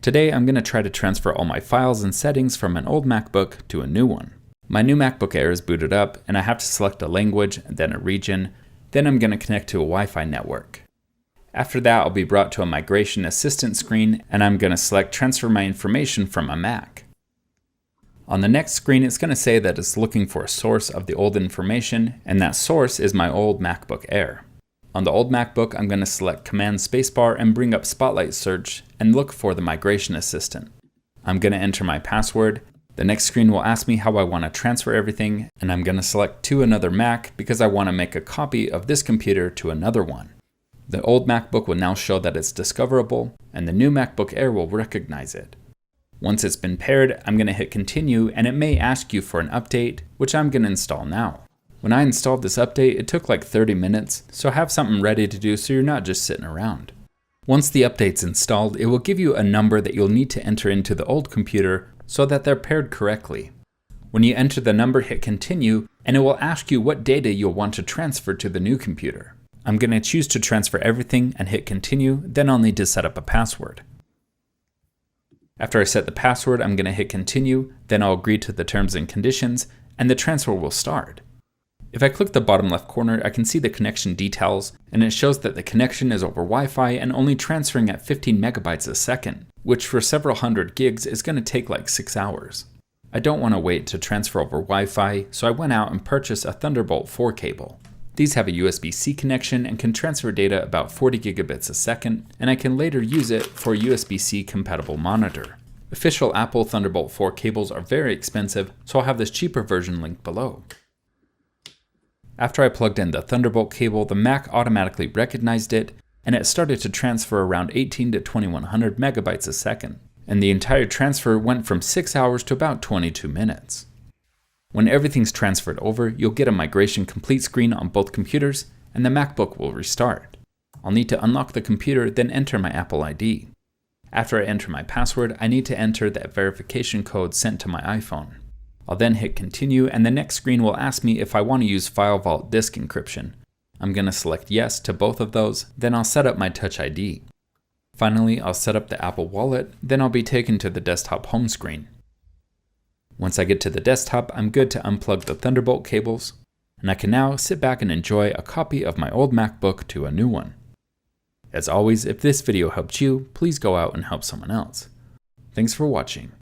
Today I'm going to try to transfer all my files and settings from an old MacBook to a new one. My new MacBook Air is booted up and I have to select a language, then a region, then I'm going to connect to a Wi-Fi network. After that I'll be brought to a migration assistant screen and I'm going to select transfer my information from a Mac. On the next screen it's going to say that it's looking for a source of the old information and that source is my old MacBook Air. On the old MacBook I'm going to select Command Spacebar and bring up Spotlight Search and look for the migration assistant. I'm going to enter my password. The next screen will ask me how I want to transfer everything and I'm going to select to another Mac because I want to make a copy of this computer to another one. The old MacBook will now show that it's discoverable and the new MacBook Air will recognize it. Once it's been paired, I'm going to hit continue and it may ask you for an update, which I'm going to install now. When I installed this update, it took like 30 minutes, so have something ready to do so you're not just sitting around. Once the update's installed, it will give you a number that you'll need to enter into the old computer so that they're paired correctly. When you enter the number, hit continue and it will ask you what data you'll want to transfer to the new computer. I'm going to choose to transfer everything and hit continue, then I'll need to set up a password. After I set the password, I'm going to hit continue, then I'll agree to the terms and conditions, and the transfer will start. If I click the bottom left corner, I can see the connection details, and it shows that the connection is over Wi-Fi and only transferring at 15 megabytes a second, which for several hundred gigs is going to take like 6 hours. I don't want to wait to transfer over Wi-Fi, so I went out and purchased a Thunderbolt 4 cable. These have a USB-C connection and can transfer data about 40 gigabits a second, and I can later use it for a USB-C compatible monitor. Official Apple Thunderbolt 4 cables are very expensive, so I'll have this cheaper version linked below. After I plugged in the Thunderbolt cable, the Mac automatically recognized it, and it started to transfer around 18 to 2100 megabytes a second, and the entire transfer went from 6 hours to about 22 minutes. When everything's transferred over, you'll get a migration complete screen on both computers, and the MacBook will restart. I'll need to unlock the computer, then enter my Apple ID. After I enter my password, I need to enter that verification code sent to my iPhone. I'll then hit continue and the next screen will ask me if I want to use File Vault disk encryption. I'm going to select yes to both of those, then I'll set up my Touch ID. Finally, I'll set up the Apple Wallet, then I'll be taken to the desktop home screen. Once I get to the desktop, I'm good to unplug the Thunderbolt cables, and I can now sit back and enjoy a copy of my old MacBook to a new one. As always, if this video helped you, please go out and help someone else. Thanks for watching.